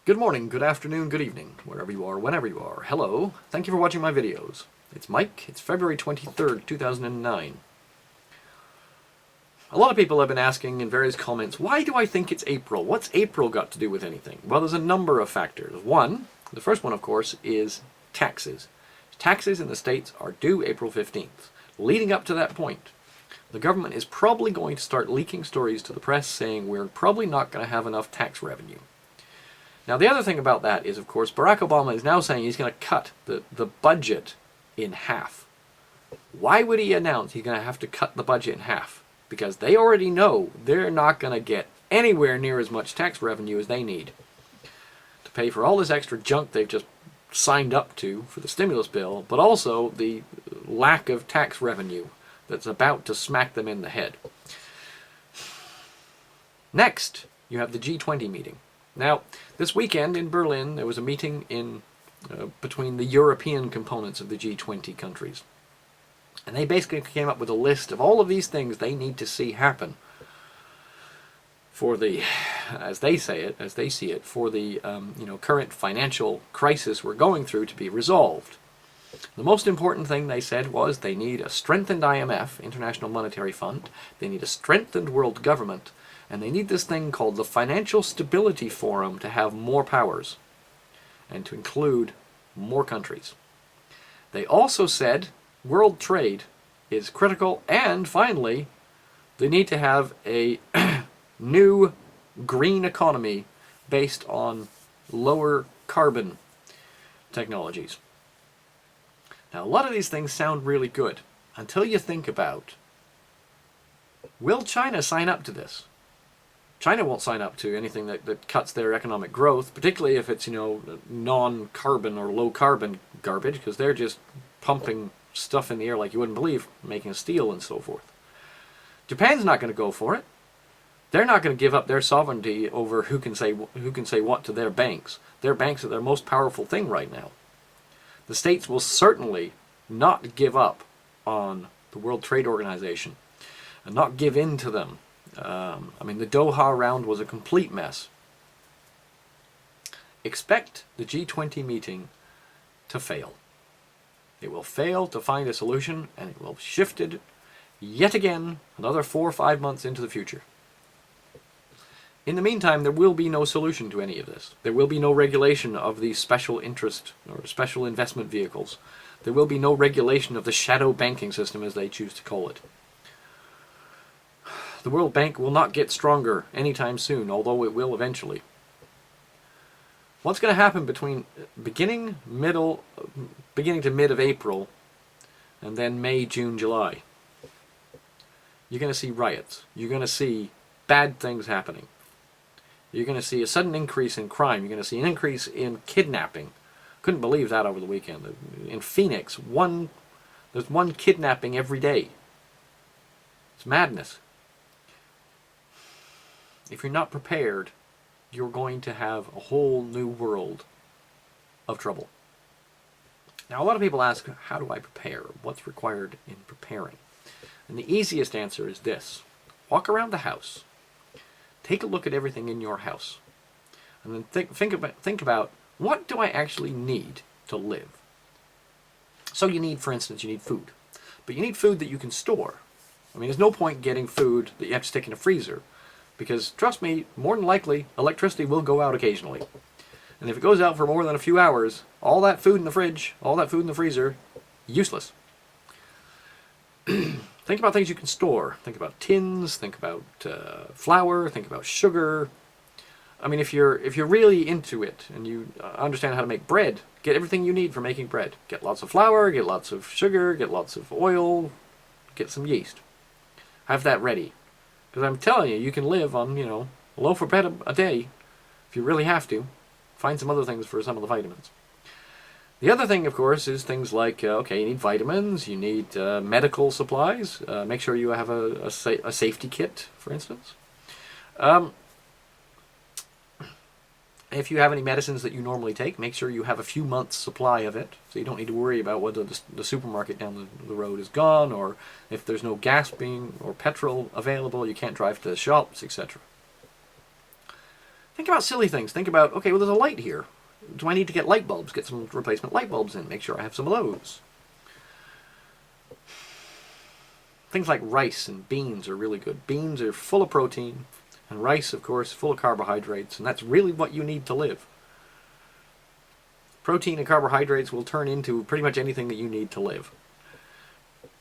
Good morning, good afternoon, good evening, wherever you are, whenever you are. Hello, thank you for watching my videos. It's Mike, it's February 23rd, 2009. A lot of people have been asking in various comments, why do I think it's April? What's April got to do with anything? Well, there's a number of factors. The first one, of course, is taxes. Taxes in the States are due April 15th. Leading up to that point, the government is probably going to start leaking stories to the press saying we're probably not going to have enough tax revenue. Now, the other thing about that is, of course, Barack Obama is now saying he's going to cut the budget in half. Why would he announce he's going to have to cut the budget in half? Because they already know they're not going to get anywhere near as much tax revenue as they need to pay for all this extra junk they've just signed up to for the stimulus bill, but also the lack of tax revenue that's about to smack them in the head. Next, you have the G20 meeting. Now, this weekend in Berlin, there was a meeting between the European components of the G20 countries. And they basically came up with a list of all of these things they need to see happen for the, as they see it, for the current financial crisis we're going through to be resolved. The most important thing they said was they need a strengthened IMF, International Monetary Fund, they need a strengthened world government, and they need this thing called the Financial Stability Forum to have more powers and to include more countries. They also said world trade is critical, and finally, they need to have a new green economy based on lower carbon technologies. Now, a lot of these things sound really good until you think about, will China sign up to this? China won't sign up to anything that cuts their economic growth, particularly if it's, non-carbon or low-carbon garbage, because they're just pumping stuff in the air like you wouldn't believe, making steel and so forth. Japan's not going to go for it. They're not going to give up their sovereignty over who can say what to their banks. Their banks are their most powerful thing right now. The States will certainly not give up on the World Trade Organization and not give in to them. The Doha round was a complete mess. Expect the G20 meeting to fail. It will fail to find a solution, and it will be shifted yet again another 4 or 5 months into the future. In the meantime, there will be no solution to any of this. There will be no regulation of these special interest or special investment vehicles. There will be no regulation of the shadow banking system, as they choose to call it. The World Bank will not get stronger anytime soon, although it will eventually. What's going to happen between beginning to mid of April and then May, June, July? You're going to see riots. You're going to see bad things happening. You're going to see a sudden increase in crime. You're going to see an increase in kidnapping. Couldn't believe that over the weekend. In Phoenix, there's one kidnapping every day. It's madness. If you're not prepared, you're going to have a whole new world of trouble. Now, a lot of people ask, how do I prepare? What's required in preparing? And the easiest answer is this. Walk around the house. Take a look at everything in your house. And then think about, what do I actually need to live? So you need, for instance, you need food. But you need food that you can store. There's no point getting food that you have to stick in a freezer. Because, trust me, more than likely, electricity will go out occasionally. And if it goes out for more than a few hours, all that food in the fridge, all that food in the freezer, useless. Think about things you can store. Think about tins, think about flour, think about sugar. If you're really into it and you understand how to make bread, get everything you need for making bread. Get lots of flour, get lots of sugar, get lots of oil, get some yeast. Have that ready. Because I'm telling you, you can live on, a loaf of bread a day if you really have to. Find some other things for some of the vitamins. The other thing, of course, is things like, you need vitamins, you need medical supplies. Make sure you have a safety kit, for instance. If you have any medicines that you normally take, make sure you have a few months' supply of it, so you don't need to worry about whether the supermarket down the road is gone, or if there's no gas or petrol available, you can't drive to the shops, etc. Think about silly things. Think about, okay, well, there's a light here. Do I need to get light bulbs? Get some replacement light bulbs in. Make sure I have some of those. Things like rice and beans are really good. Beans are full of protein, and rice, of course, full of carbohydrates, and that's really what you need to live. Protein and carbohydrates will turn into pretty much anything that you need to live.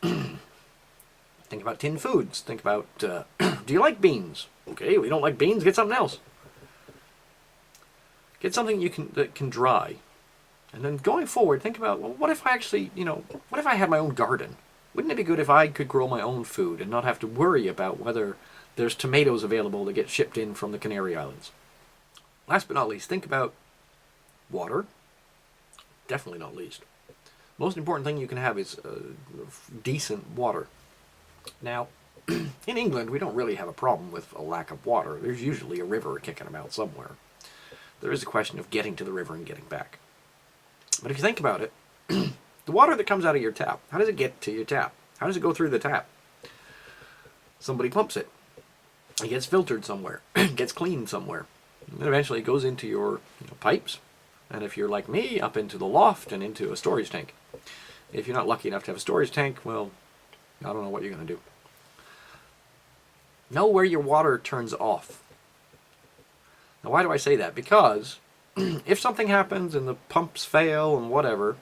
Think about tinned foods. Think about, do you like beans? Okay, we don't like beans, get something else. Get something that can dry. And then going forward, think about, well, what if I actually, what if I had my own garden? Wouldn't it be good if I could grow my own food and not have to worry about whether there's tomatoes available to get shipped in from the Canary Islands? Last but not least, think about water. Definitely not least. Most important thing you can have is decent water. Now, in England, we don't really have a problem with a lack of water. There's usually a river kicking about somewhere. There is a question of getting to the river and getting back. But if you think about it, the water that comes out of your tap, how does it get to your tap? How does it go through the tap? Somebody pumps it. It gets filtered somewhere. It gets cleaned somewhere. And then eventually it goes into your pipes. And if you're like me, up into the loft and into a storage tank. If you're not lucky enough to have a storage tank, well, I don't know what you're going to do. Know where your water turns off. Now, why do I say that? Because if something happens and the pumps fail and whatever,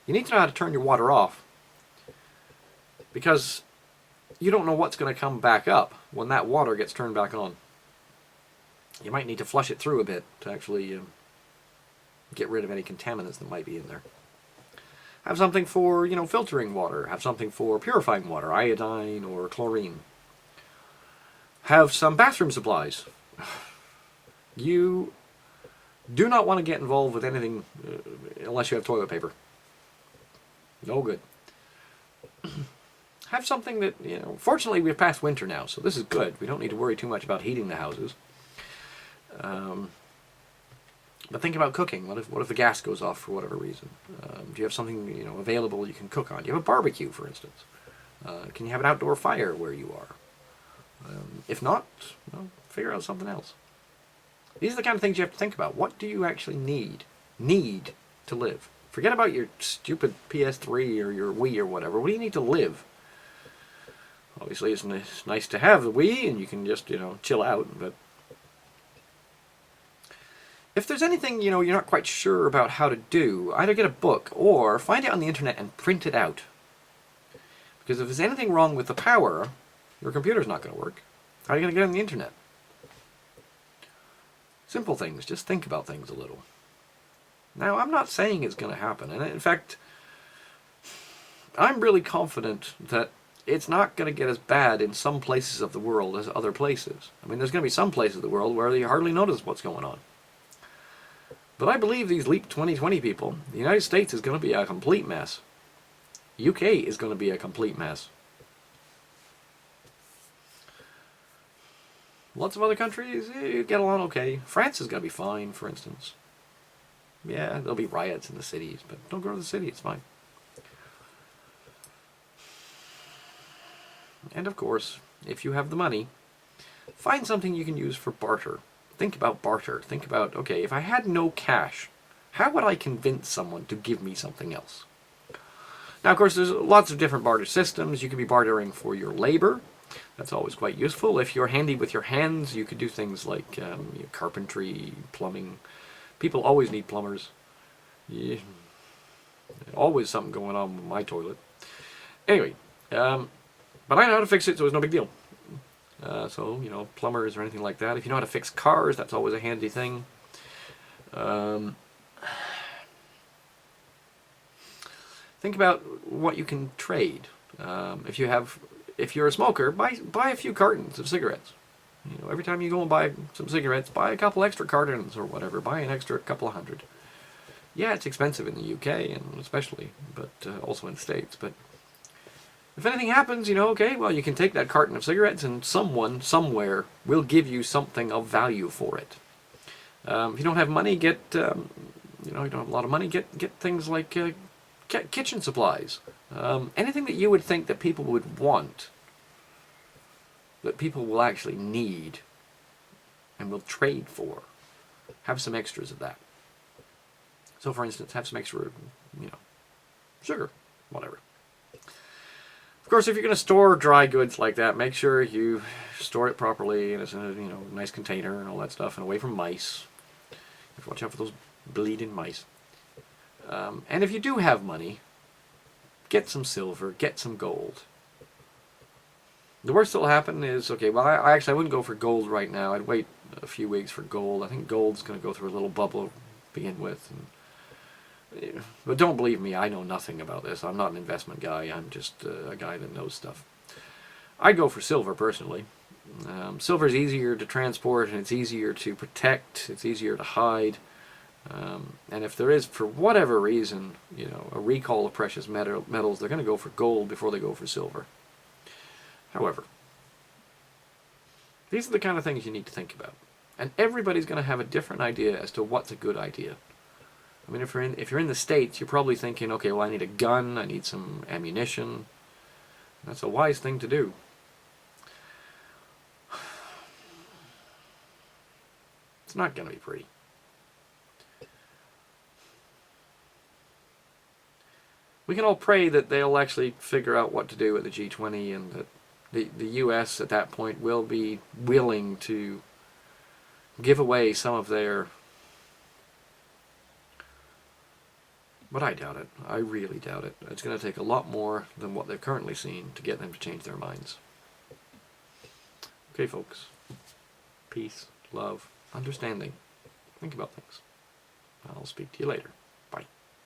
you need to know how to turn your water off. Because you don't know what's going to come back up when that water gets turned back on. You might need to flush it through a bit to actually get rid of any contaminants that might be in there. Have something for, filtering water. Have something for purifying water, iodine or chlorine. Have some bathroom supplies. You do not want to get involved with anything unless you have toilet paper. No good. Have something that, fortunately we've passed winter now, so this is good. We don't need to worry too much about heating the houses. But think about cooking. What if the gas goes off for whatever reason? Do you have something available you can cook on? Do you have a barbecue, for instance? Can you have an outdoor fire where you are? If not, figure out something else. These are the kind of things you have to think about. What do you actually need to live? Forget about your stupid PS3 or your Wii or whatever. What do you need to live? Obviously, it's nice to have the Wii and you can just, chill out, but if there's anything, you're not quite sure about how to do, either get a book or find it on the internet and print it out. Because if there's anything wrong with the power, your computer's not going to work. How are you going to get on the internet? Simple things. Just think about things a little. Now, I'm not saying it's going to happen. And in fact, I'm really confident that it's not going to get as bad in some places of the world as other places. I mean, there's going to be some places of the world where you hardly notice what's going on. But I believe these Leap 2020 people, the United States is going to be a complete mess. UK is going to be a complete mess. Lots of other countries, you get along okay. France is going to be fine, for instance. Yeah, there'll be riots in the cities, but don't go to the city, it's fine. And of course, if you have the money, find something you can use for barter. Think about barter. Think about, okay, if I had no cash, how would I convince someone to give me something else? Now, of course, there's lots of different barter systems. You could be bartering for your labor. That's always quite useful. If you're handy with your hands, you could do things like carpentry, plumbing. People always need plumbers. Yeah. Always something going on with my toilet. Anyway, but I know how to fix it, so it's no big deal. So, plumbers or anything like that. If you know how to fix cars, that's always a handy thing. Think about what you can trade. If you're a smoker, buy a few cartons of cigarettes. Every time you go and buy some cigarettes, buy a couple extra cartons or whatever. Buy an extra couple of hundred. Yeah, it's expensive in the UK, and especially, but also in the States. But if anything happens, okay, well, you can take that carton of cigarettes and someone, somewhere, will give you something of value for it. If you don't have money, you don't have a lot of money, get things like kitchen supplies. Anything that you would think that people would want, that people will actually need and will trade for. have some extras of that. So for instance, have some extra, sugar, whatever. Of course, if you're going to store dry goods like that, make sure you store it properly and it's in a nice container and all that stuff, and away from mice. You have to watch out for those bleeding mice. And if you do have money, get some silver, get some gold. The worst that will happen is, okay, well, I wouldn't go for gold right now. I'd wait a few weeks for gold. I think gold's going to go through a little bubble to begin with. But don't believe me, I know nothing about this. I'm not an investment guy. I'm just a guy that knows stuff. I'd go for silver, personally. Silver is easier to transport, and it's easier to protect. It's easier to hide. And if there is, for whatever reason, a recall of precious metals, they're going to go for gold before they go for silver. However, these are the kind of things you need to think about. And everybody's going to have a different idea as to what's a good idea. I mean, if you're in the States, you're probably thinking, okay, well, I need a gun, I need some ammunition. That's a wise thing to do. It's not going to be pretty. We can all pray that they'll actually figure out what to do at the G20, and that the U.S. at that point will be willing to give away some of their... But I doubt it. I really doubt it. It's going to take a lot more than what they've currently seen to get them to change their minds. Okay, folks. Peace, love, understanding. Think about things. I'll speak to you later.